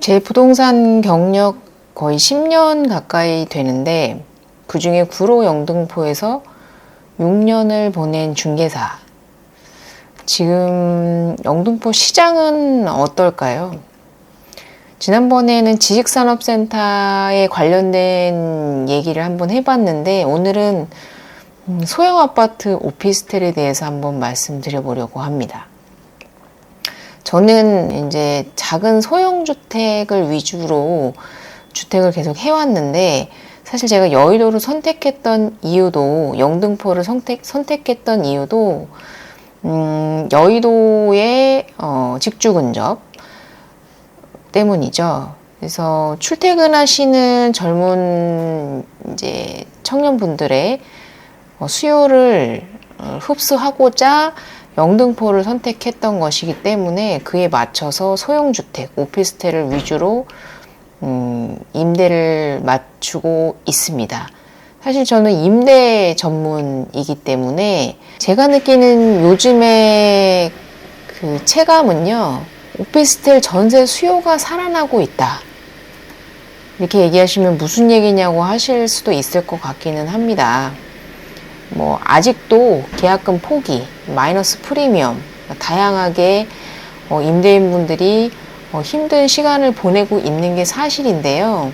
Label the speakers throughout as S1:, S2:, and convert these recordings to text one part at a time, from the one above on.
S1: 제 부동산 경력 거의 10년 가까이 되는데 그중에 구로 영등포에서 6년을 보낸 중개사. 지금 영등포 시장은 어떨까요? 지난번에는 지식산업센터에 관련된 얘기를 한번 해봤는데 오늘은 소형 아파트 오피스텔에 대해서 한번 말씀드려보려고 합니다. 저는 이제 작은 소형 주택을 위주로 주택을 계속 해왔는데 사실 제가 여의도를 선택했던 이유도 영등포를 선택했던 이유도 여의도의 직주 근접 때문이죠. 그래서 출퇴근하시는 젊은 이제 청년분들의 수요를 흡수하고자 영등포를 선택했던 것이기 때문에 그에 맞춰서 소형주택, 오피스텔을 위주로 임대를 맞추고 있습니다. 사실 저는 임대 전문이기 때문에 제가 느끼는 요즘의 그 체감은요, 오피스텔 전세 수요가 살아나고 있다. 이렇게 얘기하시면 무슨 얘기냐고 하실 수도 있을 것 같기는 합니다. 아직도 계약금 포기, 마이너스 프리미엄, 다양하게 임대인분들이 힘든 시간을 보내고 있는 게 사실인데요.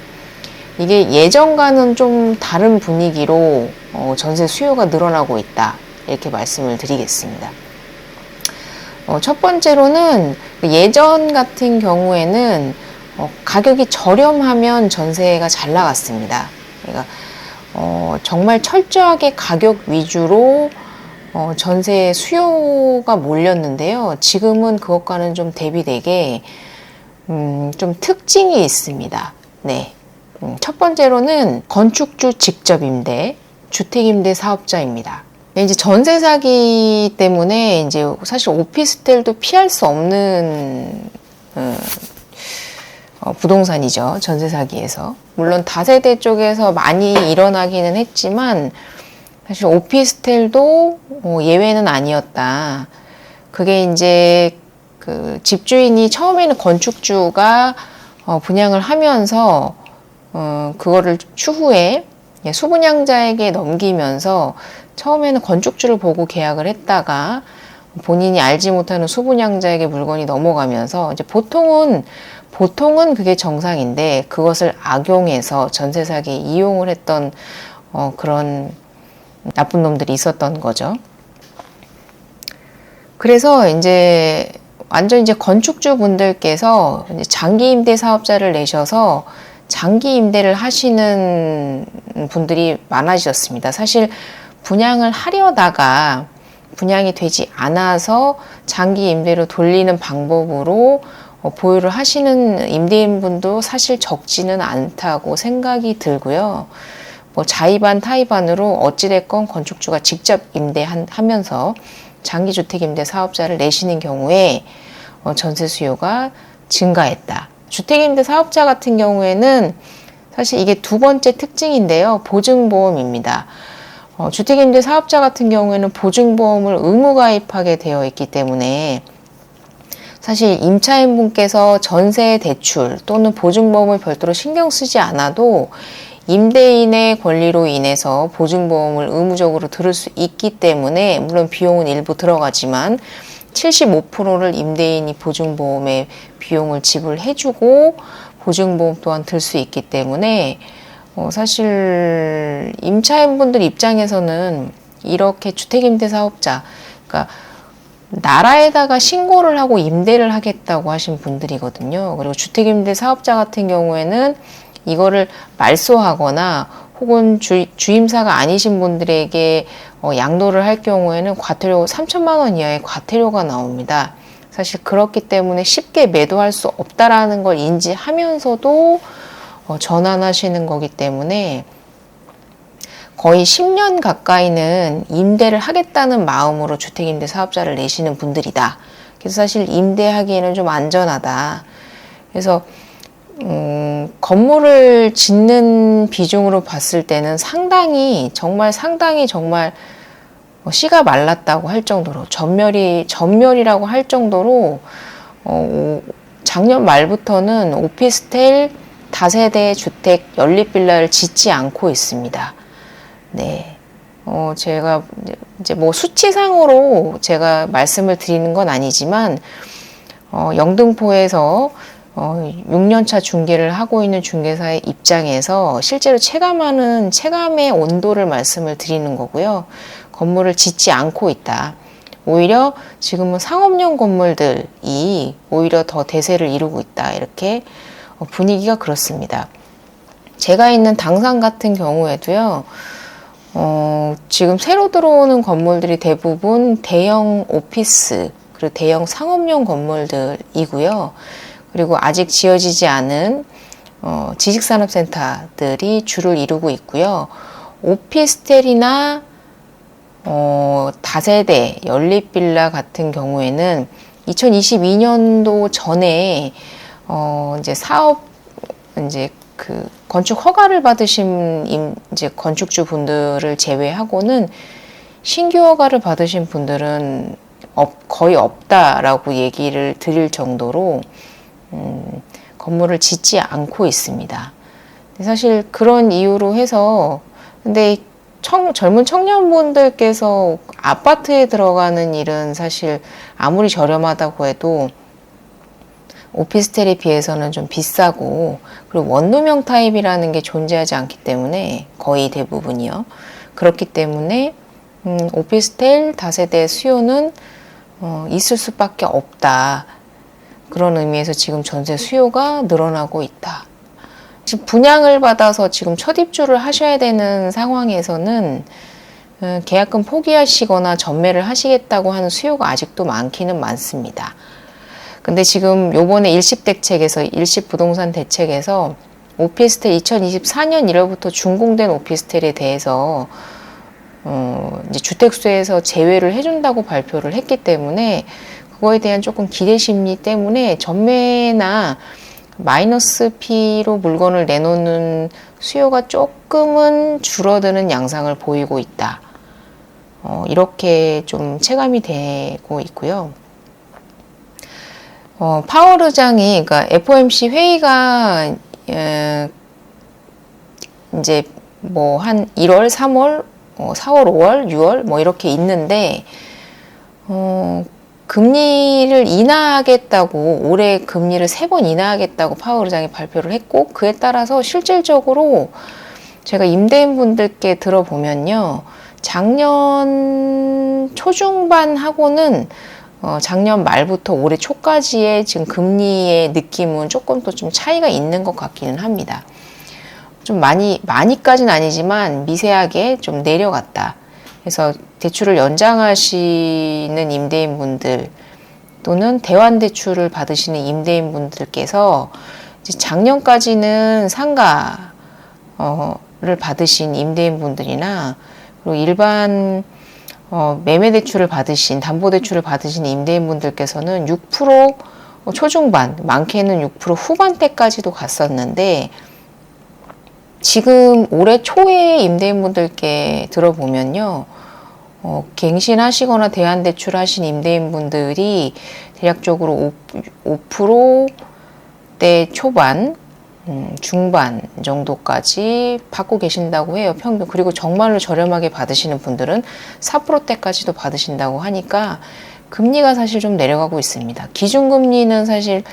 S1: 이게 예전과는 좀 다른 분위기로 전세 수요가 늘어나고 있다. 이렇게 말씀을 드리겠습니다. 첫 번째로는 예전 같은 경우에는 가격이 저렴하면 전세가 잘 나갔습니다. 그러니까 정말 철저하게 가격 위주로 전세 수요가 몰렸는데요. 지금은 그것과는 좀 대비되게 좀 특징이 있습니다. 네. 첫 번째로는 건축주 직접 임대, 주택 임대 사업자입니다. 이제 전세 사기 때문에 이제 사실 오피스텔도 피할 수 없는 부동산이죠. 전세 사기에서. 물론 다세대 쪽에서 많이 일어나기는 했지만 사실 오피스텔도 예외는 아니었다. 그게 이제 그 집주인이 처음에는 건축주가 분양을 하면서 그거를 추후에 수분양자에게 넘기면서 처음에는 건축주를 보고 계약을 했다가 본인이 알지 못하는 수분양자에게 물건이 넘어가면서 이제 보통은 그게 정상인데 그것을 악용해서 전세 사기에 이용을 했던 그런 나쁜 놈들이 있었던 거죠. 그래서 이제 완전 이제 건축주 분들께서 이제 장기 임대 사업자를 내셔서 장기 임대를 하시는 분들이 많아지셨습니다. 사실 분양을 하려다가 분양이 되지 않아서 장기 임대로 돌리는 방법으로 보유를 하시는 임대인분도 사실 적지는 않다고 생각이 들고요. 자의반 타의반으로 어찌됐건 건축주가 직접 임대하면서 장기주택 임대 사업자를 내시는 경우에 전세 수요가 증가했다. 주택 임대 사업자 같은 경우에는 사실 이게 두 번째 특징인데요. 보증보험입니다. 주택 임대 사업자 같은 경우에는 보증보험을 의무 가입하게 되어 있기 때문에 사실 임차인분께서 전세 대출 또는 보증보험을 별도로 신경 쓰지 않아도 임대인의 권리로 인해서 보증보험을 의무적으로 들을 수 있기 때문에 물론 비용은 일부 들어가지만 75%를 임대인이 보증보험의 비용을 지불해주고 보증보험 또한 들 수 있기 때문에 사실 임차인분들 입장에서는 이렇게 주택임대사업자, 그러니까 나라에다가 신고를 하고 임대를 하겠다고 하신 분들이거든요. 그리고 주택임대사업자 같은 경우에는 이거를 말소하거나 혹은 주임사가 아니신 분들에게 양도를 할 경우에는 과태료 3천만 원 이하의 과태료가 나옵니다. 사실 그렇기 때문에 쉽게 매도할 수 없다라는 걸 인지하면서도 전환하시는 거기 때문에 거의 10년 가까이는 임대를 하겠다는 마음으로 주택임대 사업자를 내시는 분들이다. 그래서 사실 임대하기에는 좀 안전하다. 그래서 건물을 짓는 비중으로 봤을 때는 상당히 정말 씨가 말랐다고 할 정도로 전멸이라고 할 정도로 작년 말부터는 오피스텔 다세대 주택 연립빌라를 짓지 않고 있습니다. 네. 제가 이제 뭐 수치상으로 제가 말씀을 드리는 건 아니지만, 영등포에서 6년차 중개를 하고 있는 중개사의 입장에서 실제로 체감하는 체감의 온도를 말씀을 드리는 거고요. 건물을 짓지 않고 있다. 오히려 지금은 상업용 건물들이 오히려 더 대세를 이루고 있다. 이렇게 분위기가 그렇습니다. 제가 있는 당산 같은 경우에도요. 지금 새로 들어오는 건물들이 대부분 대형 오피스 그리고 대형 상업용 건물들이고요. 그리고 아직 지어지지 않은 지식산업센터들이 주를 이루고 있고요. 오피스텔이나 다세대 연립빌라 같은 경우에는 2022년도 전에 이제 사업 이제 그 건축 허가를 받으신 이제 건축주 분들을 제외하고는 신규 허가를 받으신 분들은 거의 없다라고 얘기를 드릴 정도로 건물을 짓지 않고 있습니다. 사실 그런 이유로 해서 근데 젊은 청년분들께서 아파트에 들어가는 일은 사실 아무리 저렴하다고 해도 오피스텔에 비해서는 좀 비싸고 그리고 원룸형 타입이라는 게 존재하지 않기 때문에 거의 대부분이요. 그렇기 때문에 오피스텔 다세대 수요는 있을 수밖에 없다. 그런 의미에서 지금 전세 수요가 늘어나고 있다. 지금 분양을 받아서 지금 첫 입주를 하셔야 되는 상황에서는 계약금 포기하시거나 전매를 하시겠다고 하는 수요가 아직도 많기는 많습니다. 근데 지금 요번에 일시 부동산 대책에서 오피스텔 2024년 1월부터 준공된 오피스텔에 대해서 이제 주택수에서 제외를 해준다고 발표를 했기 때문에 그거에 대한 조금 기대 심리 때문에 전매나 마이너스 P로 물건을 내놓는 수요가 조금은 줄어드는 양상을 보이고 있다. 이렇게 좀 체감이 되고 있고요. 파월 의장이, 그러니까 FOMC 회의가 이제 뭐 한 1월, 3월, 4월, 5월, 6월 뭐 이렇게 있는데 금리를 인하하겠다고 올해 금리를 3번 인하하겠다고 파월 의장이 발표를 했고 그에 따라서 실질적으로 제가 임대인분들께 들어보면요. 작년 초중반하고는 작년 말부터 올해 초까지의 지금 금리의 느낌은 조금 더 좀 차이가 있는 것 같기는 합니다. 좀 많이까지는 아니지만 미세하게 좀 내려갔다. 그래서 대출을 연장하시는 임대인분들 또는 대환대출을 받으시는 임대인분들께서 작년까지는 상가를 받으신 임대인분들이나 그리고 일반 매매대출을 받으신, 담보대출을 받으신 임대인분들께서는 6% 초중반, 많게는 6% 후반대까지도 갔었는데 지금 올해 초에 임대인분들께 들어보면요. 갱신하시거나 대환대출 하신 임대인분들이 대략적으로 5%대 초반, 중반 정도까지 받고 계신다고 해요. 평균. 그리고 정말로 저렴하게 받으시는 분들은 4%대까지도 받으신다고 하니까 금리가 사실 좀 내려가고 있습니다. 기준금리는 사실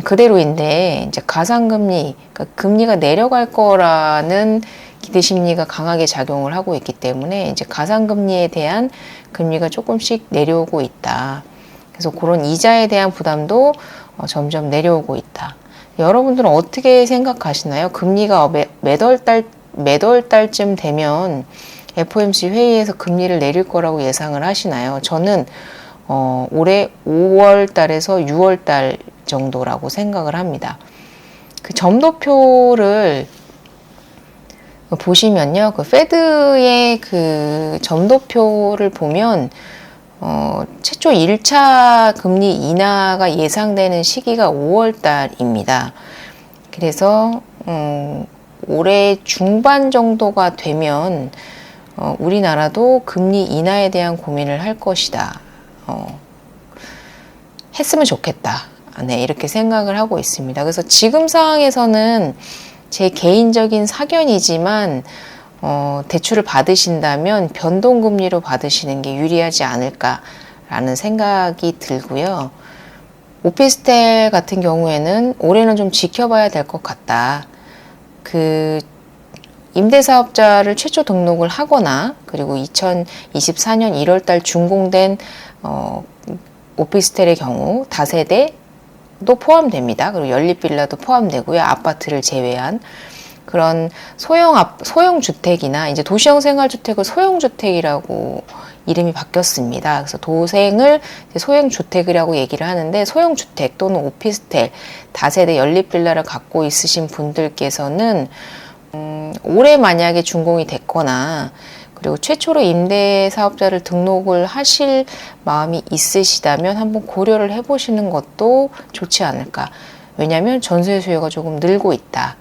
S1: 그대로인데 이제 가상금리, 그러니까 금리가 내려갈 거라는 기대 심리가 강하게 작용을 하고 있기 때문에 이제 가상금리에 대한 금리가 조금씩 내려오고 있다. 그래서 그런 이자에 대한 부담도 점점 내려오고 있다. 여러분들은 어떻게 생각하시나요? 금리가 몇 월 달쯤 되면 FOMC 회의에서 금리를 내릴 거라고 예상을 하시나요? 저는 올해 5월 달에서 6월 달 정도라고 생각을 합니다. 그 점도표를 보시면요. 그 페드의 그 점도표를 보면 최초 1차 금리 인하가 예상되는 시기가 5월 달입니다. 그래서 올해 중반 정도가 되면 우리나라도 금리 인하에 대한 고민을 할 것이다. 했으면 좋겠다. 네, 이렇게 생각을 하고 있습니다. 그래서 지금 상황에서는 제 개인적인 사견이지만 대출을 받으신다면 변동금리로 받으시는 게 유리하지 않을까라는 생각이 들고요. 오피스텔 같은 경우에는 올해는 좀 지켜봐야 될 것 같다. 임대사업자를 최초 등록을 하거나 그리고 2024년 1월달 준공된 오피스텔의 경우 다세대도 포함됩니다. 그리고 연립빌라도 포함되고요. 아파트를 제외한 그런 소형주택이나 이제 도시형 생활주택을 소형주택이라고 이름이 바뀌었습니다. 그래서 도생을 소형주택이라고 얘기를 하는데 소형주택 또는 오피스텔, 다세대 연립빌라를 갖고 있으신 분들께서는 올해 만약에 준공이 됐거나 그리고 최초로 임대사업자를 등록을 하실 마음이 있으시다면 한번 고려를 해보시는 것도 좋지 않을까. 왜냐하면 전세 수요가 조금 늘고 있다.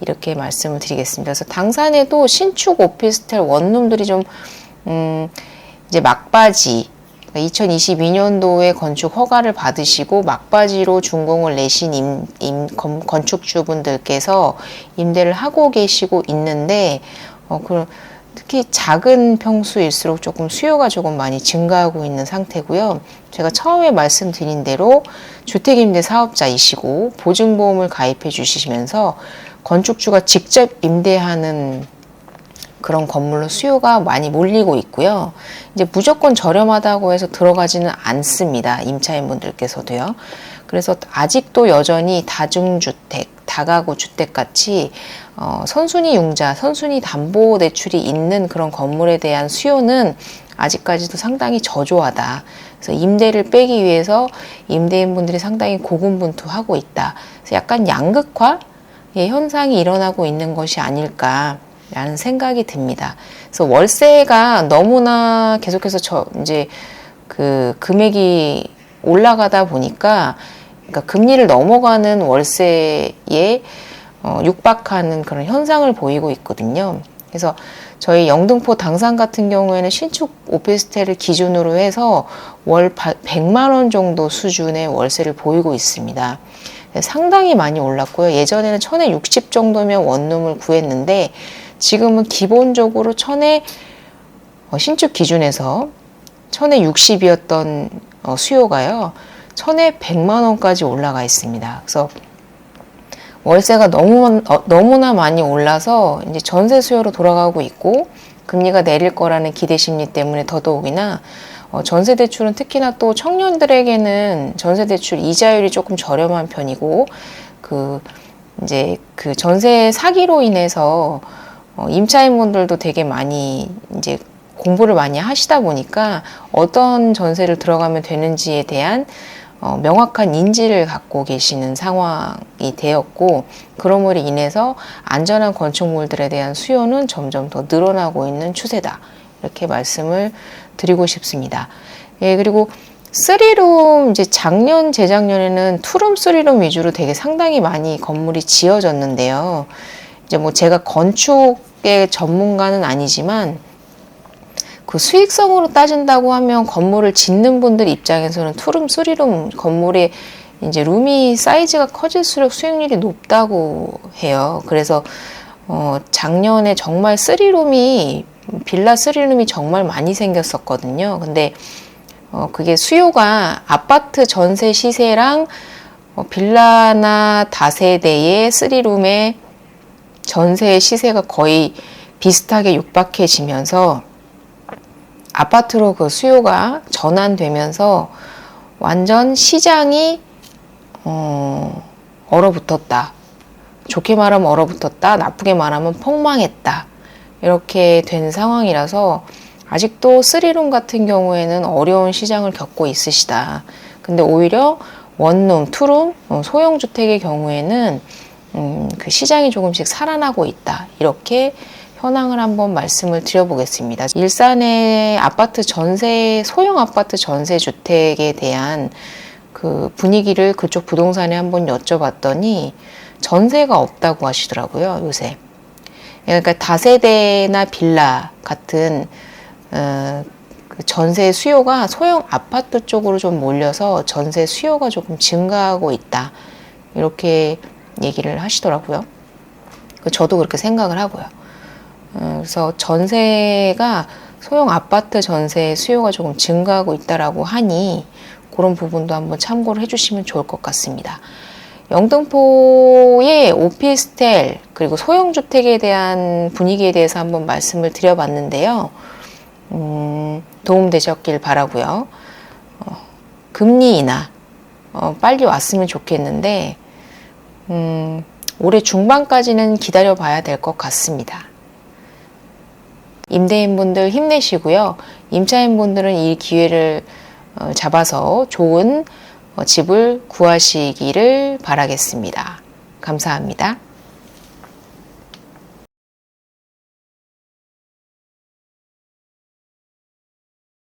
S1: 이렇게 말씀을 드리겠습니다. 그래서 당산에도 신축 오피스텔 원룸들이 좀 이제 막바지 2022년도에 건축 허가를 받으시고 막바지로 준공을 내신 건축주분들께서 임대를 하고 계시고 있는데 특히 작은 평수일수록 조금 수요가 조금 많이 증가하고 있는 상태고요. 제가 처음에 말씀드린 대로 주택임대 사업자이시고 보증보험을 가입해 주시면서 건축주가 직접 임대하는 그런 건물로 수요가 많이 몰리고 있고요. 이제 무조건 저렴하다고 해서 들어가지는 않습니다. 임차인분들께서도요. 그래서 아직도 여전히 다중주택, 다가구 주택 같이 선순위 융자, 선순위 담보 대출이 있는 그런 건물에 대한 수요는 아직까지도 상당히 저조하다. 그래서 임대를 빼기 위해서 임대인분들이 상당히 고군분투하고 있다. 그래서 약간 양극화 현상이 일어나고 있는 것이 아닐까라는 생각이 듭니다. 그래서 월세가 너무나 계속해서 이제 금액이 올라가다 보니까 그러니까 금리를 넘어가는 월세에 육박하는 그런 현상을 보이고 있거든요. 그래서 저희 영등포 당산 같은 경우에는 신축 오피스텔을 기준으로 해서 월 100만 원 정도 수준의 월세를 보이고 있습니다. 상당히 많이 올랐고요. 예전에는 1000에 60 정도면 원룸을 구했는데 지금은 기본적으로 신축 기준에서 1000에 60이었던 수요가요. 1000에 100만 원까지 올라가 있습니다. 그래서 월세가 너무나 많이 올라서 이제 전세 수요로 돌아가고 있고 금리가 내릴 거라는 기대 심리 때문에 더더욱이나 전세 대출은 특히나 또 청년들에게는 전세 대출 이자율이 조금 저렴한 편이고 이제 전세 사기로 인해서 임차인분들도 되게 많이 이제 공부를 많이 하시다 보니까 어떤 전세를 들어가면 되는지에 대한 명확한 인지를 갖고 계시는 상황이 되었고 그러므로 인해서 안전한 건축물들에 대한 수요는 점점 더 늘어나고 있는 추세다. 이렇게 말씀을 드리고 싶습니다. 예, 그리고 3룸 이제 재작년에는 2룸, 3룸 위주로 되게 상당히 많이 건물이 지어졌는데요. 이제 뭐 제가 건축의 전문가는 아니지만 그 수익성으로 따진다고 하면 건물을 짓는 분들 입장에서는 2룸, 3룸 건물의 이제 룸이 사이즈가 커질수록 수익률이 높다고 해요. 그래서 작년에 정말 빌라 3룸이 정말 많이 생겼었거든요. 근데 그게 수요가 아파트 전세 시세랑 빌라나 다세대의 3룸의 전세 시세가 거의 비슷하게 육박해지면서 아파트로 그 수요가 전환되면서 완전 시장이 얼어붙었다. 좋게 말하면 얼어붙었다. 나쁘게 말하면 폭망했다. 이렇게 된 상황이라서 아직도 3룸 같은 경우에는 어려운 시장을 겪고 있으시다. 근데 오히려 원룸, 투룸, 소형주택의 경우에는 그 시장이 조금씩 살아나고 있다. 이렇게 현황을 한번 말씀을 드려보겠습니다. 일산의 소형 아파트 전세 주택에 대한 그 분위기를 그쪽 부동산에 한번 여쭤봤더니 전세가 없다고 하시더라고요, 요새. 그러니까 다세대나 빌라 같은 그 전세 수요가 소형 아파트 쪽으로 좀 몰려서 전세 수요가 조금 증가하고 있다. 이렇게 얘기를 하시더라고요. 저도 그렇게 생각을 하고요. 그래서 전세가 소형 아파트 전세 수요가 조금 증가하고 있다라고 하니 그런 부분도 한번 참고를 해주시면 좋을 것 같습니다. 영등포의 오피스텔 그리고 소형주택에 대한 분위기에 대해서 한번 말씀을 드려봤는데요. 도움되셨길 바라고요. 금리 인하 빨리 왔으면 좋겠는데 올해 중반까지는 기다려 봐야 될 것 같습니다. 임대인분들 힘내시고요. 임차인분들은 이 기회를 잡아서 좋은 집을 구하시기를 바라겠습니다. 감사합니다.